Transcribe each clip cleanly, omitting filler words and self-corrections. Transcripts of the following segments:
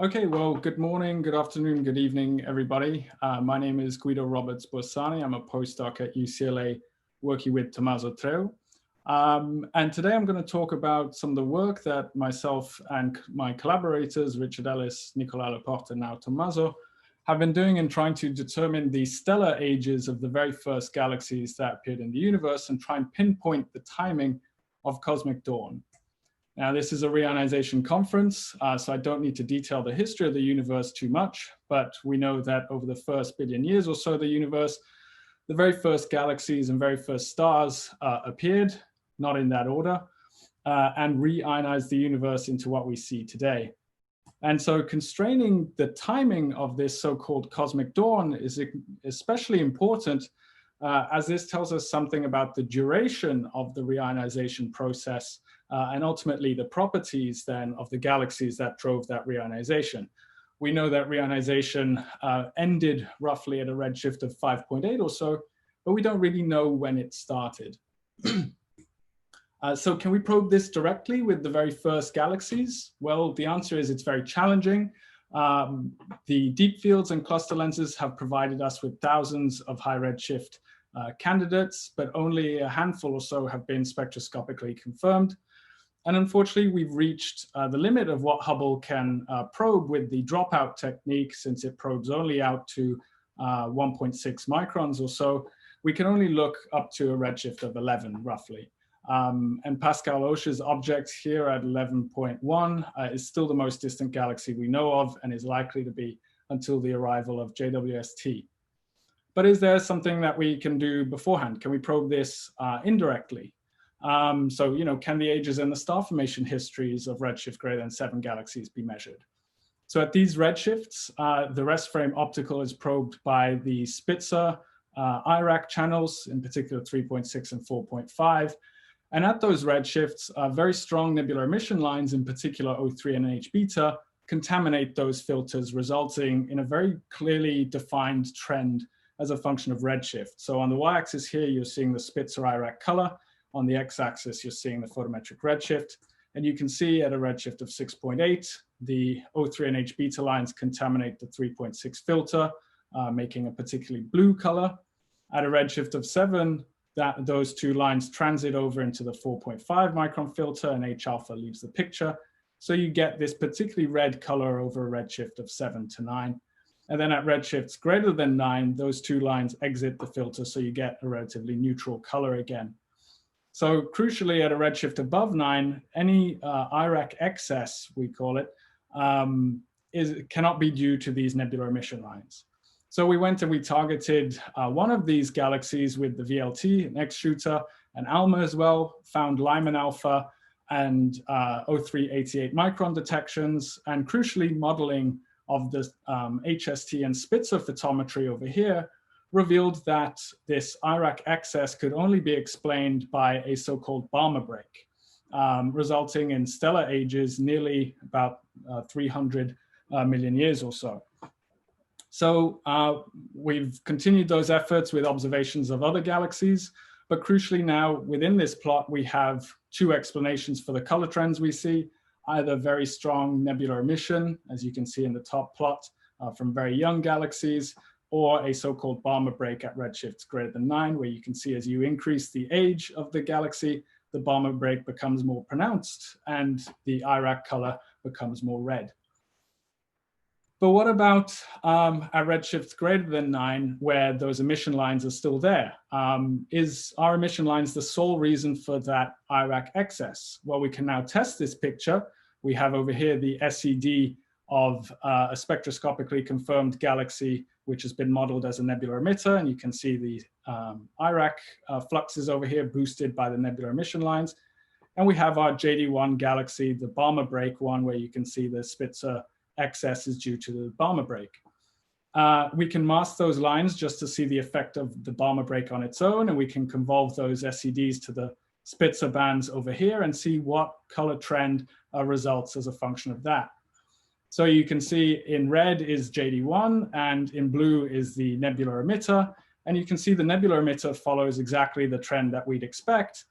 Okay, well, good morning, good afternoon, good evening, everybody. My name is Guido Roberts-Borsani. I'm a postdoc at UCLA working with Tommaso Treu. And today I'm going to talk about some of the work that myself and my collaborators, Richard Ellis, Nicolas Laporte, and now Tommaso, have been doing in trying to determine the stellar ages of the very first galaxies that appeared in the universe and try and pinpoint the timing of cosmic dawn. Now, this is a reionization conference, so I don't need to detail the history of the universe too much, but we know that over the first billion years or so of the universe, the very first galaxies and very first stars appeared, not in that order, and reionized the universe into what we see today. And so constraining the timing of this so-called cosmic dawn is especially important as this tells us something about the duration of the reionization process and ultimately the properties then of the galaxies that drove that reionization. We know that reionization ended roughly at a redshift of 5.8 or so, but we don't really know when it started. So can we probe this directly with the very first galaxies? Well, the answer is it's very challenging. The deep fields and cluster lenses have provided us with thousands of high redshift candidates, but only a handful or so have been spectroscopically confirmed. And unfortunately, we've reached the limit of what Hubble can probe with the dropout technique, since it probes only out to 1.6 microns or so. We can only look up to a redshift of 11, roughly. And Pascal Oche's object here at 11.1 is still the most distant galaxy we know of and is likely to be until the arrival of JWST. But is there something that we can do beforehand? Can we probe this indirectly? So, can the ages and the star formation histories of redshift greater than 7 galaxies be measured? So at these redshifts, the rest frame optical is probed by the Spitzer IRAC channels, in particular 3.6 and 4.5. And at those redshifts, very strong nebular emission lines, in particular OIII and A Hbeta, contaminate those filters, resulting in a very clearly defined trend as a function of redshift. So on the y-axis here, you're seeing the Spitzer IRAC color. On the x-axis, you're seeing the photometric redshift. And you can see at a redshift of 6.8, the OIII and A Hbeta lines contaminate the 3.6 filter, making a particularly blue color. At a redshift of 7, those two lines transit over into the 4.5 micron filter, and H alpha leaves the picture. So you get this particularly red color over a redshift of 7 to 9. And then at redshifts greater than 9, those two lines exit the filter, so you get a relatively neutral color again. So crucially, at a redshift above 9, any IRAC excess, we call it, cannot be due to these nebular emission lines. So we went and we targeted one of these galaxies with the VLT, an X-shooter, and ALMA as well, found Lyman alpha and OIII 88 micron detections, and crucially modeling of the HST and Spitzer photometry over here revealed that this IRAC excess could only be explained by a so-called Balmer break, resulting in stellar ages nearly about 300 million years or so. So we've continued those efforts with observations of other galaxies, but crucially now within this plot, we have two explanations for the color trends we see, either very strong nebular emission, as you can see in the top plot, from very young galaxies, or a so-called Balmer break at redshifts greater than 9, where you can see as you increase the age of the galaxy, the Balmer break becomes more pronounced and the IRAC color becomes more red. But what about at redshifts greater than 9, where those emission lines are still there? Is our emission lines the sole reason for that IRAC excess? Well, we can now test this picture. We have over here the SED of a spectroscopically confirmed galaxy, which has been modeled as a nebular emitter. And you can see the IRAC fluxes over here boosted by the nebular emission lines. And we have our JD1 galaxy, the Balmer break one, where you can see the Spitzer excess is due to the Balmer break. We can mask those lines just to see the effect of the Balmer break on its own, and we can convolve those SEDs to the Spitzer bands over here and see what color trend results as a function of that. So you can see in red is JD1 and in blue is the nebular emitter. And you can see the nebular emitter follows exactly the trend that we'd expect.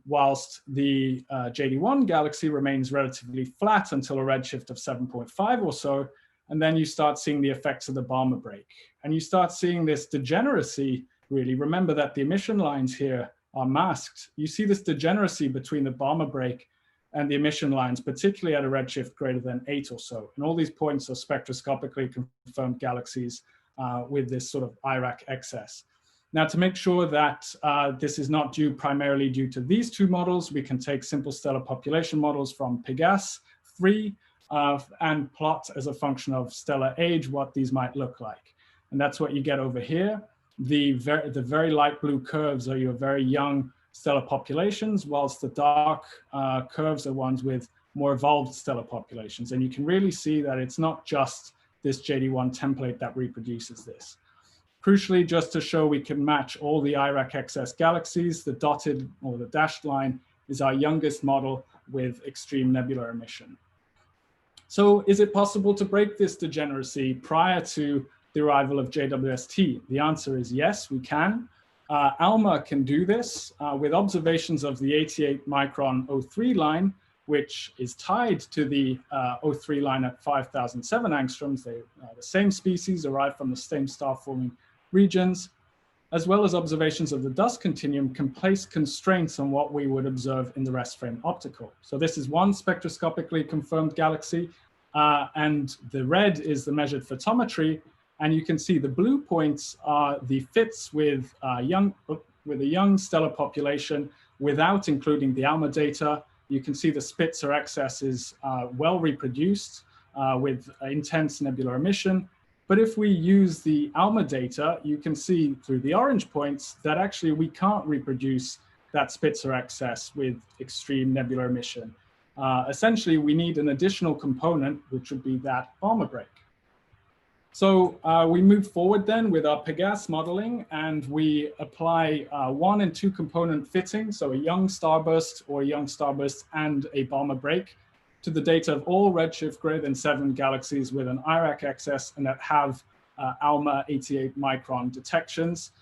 whilst the JD1 galaxy remains relatively flat until a redshift of 7.5 or so. And then you start seeing the effects of the Balmer break. And you start seeing this degeneracy, really. Remember that the emission lines here are masked. You see this degeneracy between the Balmer break and the emission lines, particularly at a redshift greater than 8 or so. And all these points are spectroscopically confirmed galaxies with this sort of IRAC excess. Now, to make sure that this is not primarily due to these two models, we can take simple stellar population models from Pegas-3 and plot as a function of stellar age what these might look like. And that's what you get over here. The very light blue curves are your very young stellar populations, whilst the dark curves are ones with more evolved stellar populations. And you can really see that it's not just this JD1 template that reproduces this. Crucially, just to show we can match all the IRAC excess galaxies, the dotted or the dashed line is our youngest model with extreme nebular emission. So is it possible to break this degeneracy prior to the arrival of JWST? The answer is yes, we can. ALMA can do this with observations of the 88 micron O3 line, which is tied to the O3 line at 5,007 angstroms. They are the same species, arrive from the same star-forming regions, as well as observations of the dust continuum can place constraints on what we would observe in the rest frame optical. So this is one spectroscopically confirmed galaxy, and the red is the measured photometry. And you can see the blue points are the fits with a young stellar population without including the ALMA data. You can see the Spitzer excess is well reproduced with intense nebular emission. But if we use the ALMA data, you can see through the orange points that actually we can't reproduce that Spitzer excess with extreme nebular emission. Essentially, we need an additional component, which would be that Balmer break. So we move forward then with our Pegas modeling, and we apply 1 and 2 component fitting, so a young starburst or a young starburst and a Balmer break, to the data of all redshift greater than 7 galaxies with an IRAC excess and that have ALMA 88 micron detections.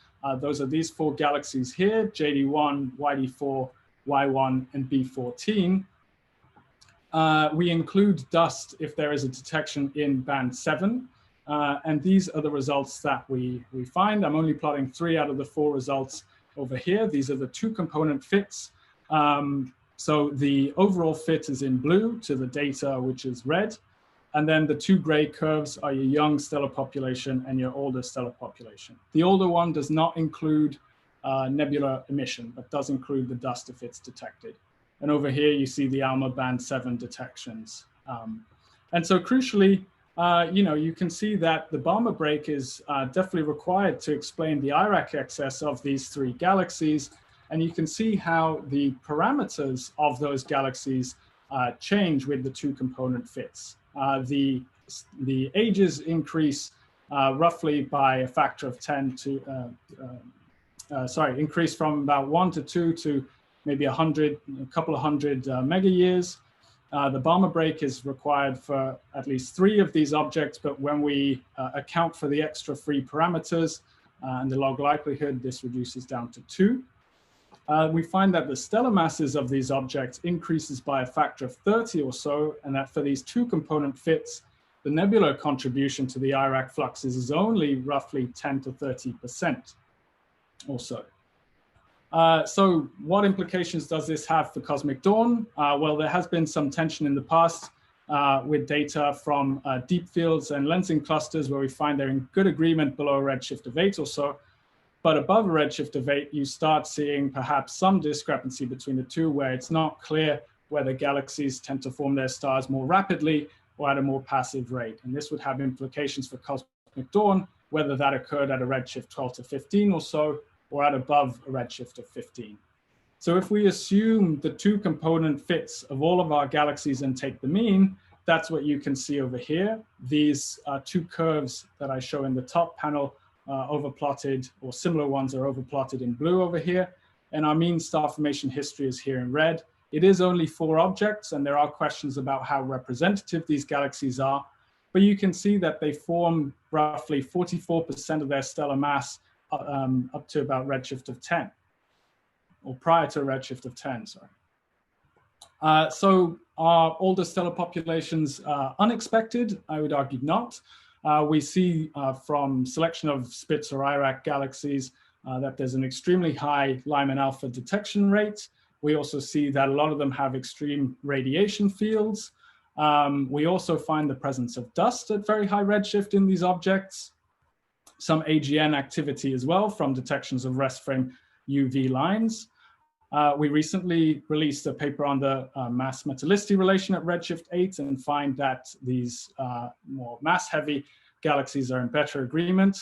Those are these 4 galaxies here, JD1, YD4, Y1, and B14. We include dust if there is a detection in band 7. And these are the results that we find. I'm only plotting 3 out of the 4 results over here. These are the 2 component fits. So the overall fit is in blue to the data, which is red. And then the 2 gray curves are your young stellar population and your older stellar population. The older one does not include nebular emission, but does include the dust if it's detected. And over here, you see the ALMA band 7 detections. And so crucially, you can see that the Balmer break is definitely required to explain the IRAC excess of these 3 galaxies. And you can see how the parameters of those galaxies change with the 2 component fits. The ages increase roughly by a factor of 10 to, increase from about 1 to 2 to maybe a couple of hundred mega years. The Balmer break is required for at least 3 of these objects, but when we account for the extra free parameters and the log likelihood, this reduces down to 2. We find that the stellar masses of these objects increases by a factor of 30 or so, and that for these 2 component fits, the nebular contribution to the IRAC fluxes is only roughly 10 to 30% or so. So what implications does this have for cosmic dawn? Well, there has been some tension in the past with data from deep fields and lensing clusters where we find they're in good agreement below a redshift of 8 or so. But above a redshift of 8, you start seeing perhaps some discrepancy between the 2 where it's not clear whether galaxies tend to form their stars more rapidly or at a more passive rate. And this would have implications for cosmic dawn, whether that occurred at a redshift 12 to 15 or so, or at above a redshift of 15. So if we assume the 2 component fits of all of our galaxies and take the mean, that's what you can see over here. These 2 curves that I show in the top panel overplotted, or similar ones are overplotted in blue over here. And our mean star formation history is here in red. It is only 4 objects, and there are questions about how representative these galaxies are. But you can see that they form roughly 44% of their stellar mass up to about redshift of 10. or prior to a redshift of 10, sorry. So are older stellar populations unexpected? I would argue not. We see from selection of Spitzer IRAC galaxies that there's an extremely high Lyman alpha detection rate. We also see that a lot of them have extreme radiation fields. We also find the presence of dust at very high redshift in these objects. Some AGN activity as well from detections of rest frame UV lines. We recently released a paper on the mass metallicity relation at redshift 8 and find that these more mass-heavy galaxies are in better agreement.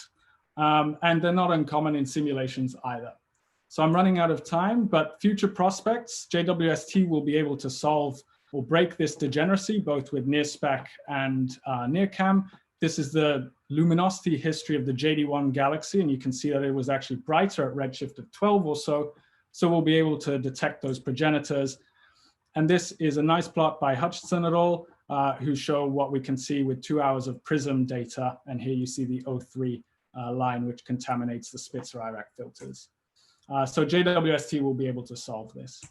And they're not uncommon in simulations either. So I'm running out of time, but future prospects, JWST will be able to solve or break this degeneracy, both with NIRSpec and NIRCam. This is the luminosity history of the JD1 galaxy, and you can see that it was actually brighter at redshift of 12 or so. So we'll be able to detect those progenitors. And this is a nice plot by Hutchinson et al., who show what we can see with 2 hours of PRISM data. And here you see the O3 line, which contaminates the Spitzer IRAC filters. So JWST will be able to solve this.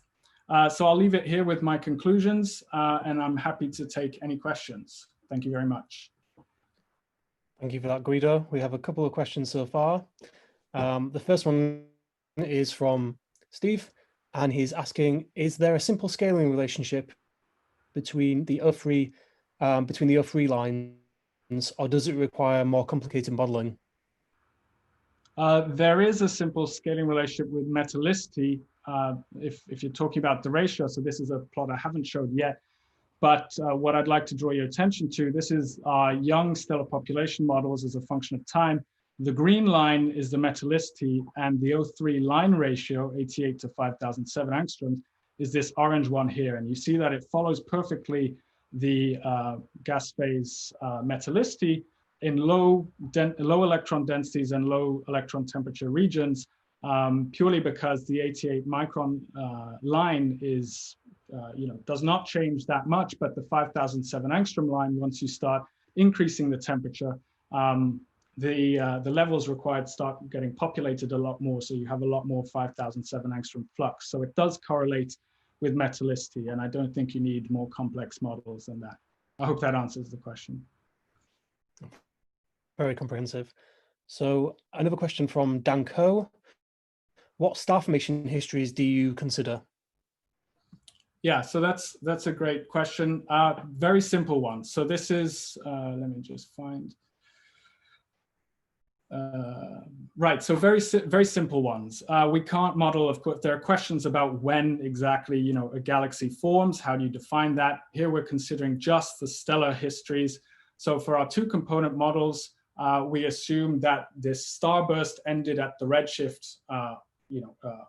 So I'll leave it here with my conclusions, and I'm happy to take any questions. Thank you very much. Thank you for that, Guido. We have a couple of questions so far. The first one is from Steve, and he's asking, is there a simple scaling relationship between the O3 lines, or does it require more complicated modeling? There is a simple scaling relationship with metallicity if you're talking about the ratio. So this is a plot I haven't showed yet, but what I'd like to draw your attention to, this is our young stellar population models as a function of time. The green line is the metallicity, and the O3 line ratio, 88 to 5007 angstroms, is this orange one here. And you see that it follows perfectly the gas phase metallicity in low electron densities and low electron temperature regions, purely because the 88 micron line is, does not change that much, but the 5007 angstrom line, once you start increasing the temperature, the levels required start getting populated a lot more, so you have a lot more 5007 angstrom flux. So it does correlate with metallicity, and I don't think you need more complex models than that. I hope that answers the question. Very comprehensive. So another question from Dan Coe. What star formation histories do you consider? Yeah, so that's a great question. Very simple one. So this is, let me just find. Right, so very simple ones. We can't model, of course, there are questions about when exactly, a galaxy forms. How do you define that? Here we're considering just the stellar histories. So for our 2 component models, we assume that this starburst ended at the redshift,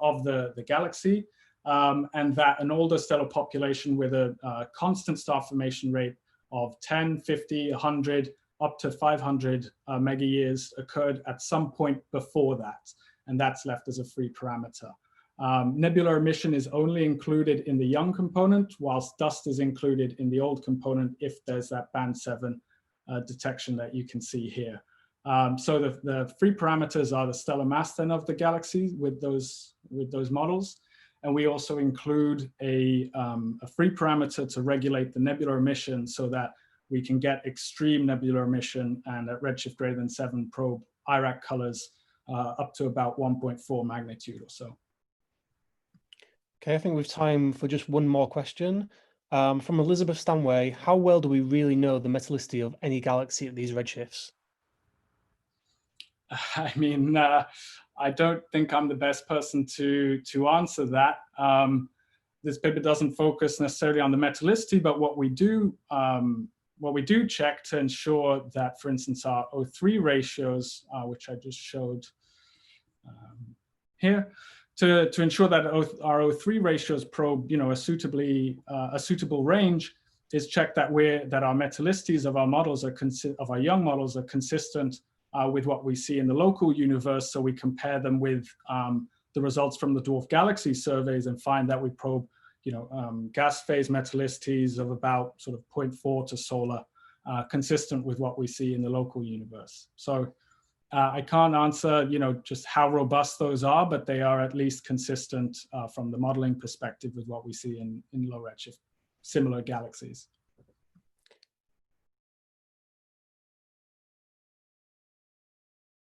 of the galaxy, and that an older stellar population with a constant star formation rate of 10, 50, 100, up to 500 mega years occurred at some point before that, and that's left as a free parameter. Nebular emission is only included in the young component, whilst dust is included in the old component if there's that band 7 detection that you can see here. So the free parameters are the stellar mass then of the galaxy with those models. And we also include a free parameter to regulate the nebular emission so that we can get extreme nebular emission and at redshift greater than 7 probe IRAC colors up to about 1.4 magnitude or so. Okay, I think we have time for just one more question. From Elizabeth Stanway, how well do we really know the metallicity of any galaxy at these redshifts? I mean, I don't think I'm the best person to answer that. This paper doesn't focus necessarily on the metallicity, but what we do check to ensure that, for instance, our O3 ratios, which I just showed here, to ensure that our O3 ratios probe, a suitable range, is check that our metallicities of our models of our young models are consistent with what we see in the local universe. So we compare them with the results from the dwarf galaxy surveys and find that we probe, gas phase metallicities of about sort of 0.4 to solar, consistent with what we see in the local universe. So I can't answer, just how robust those are, but they are at least consistent from the modeling perspective with what we see in low redshift similar galaxies.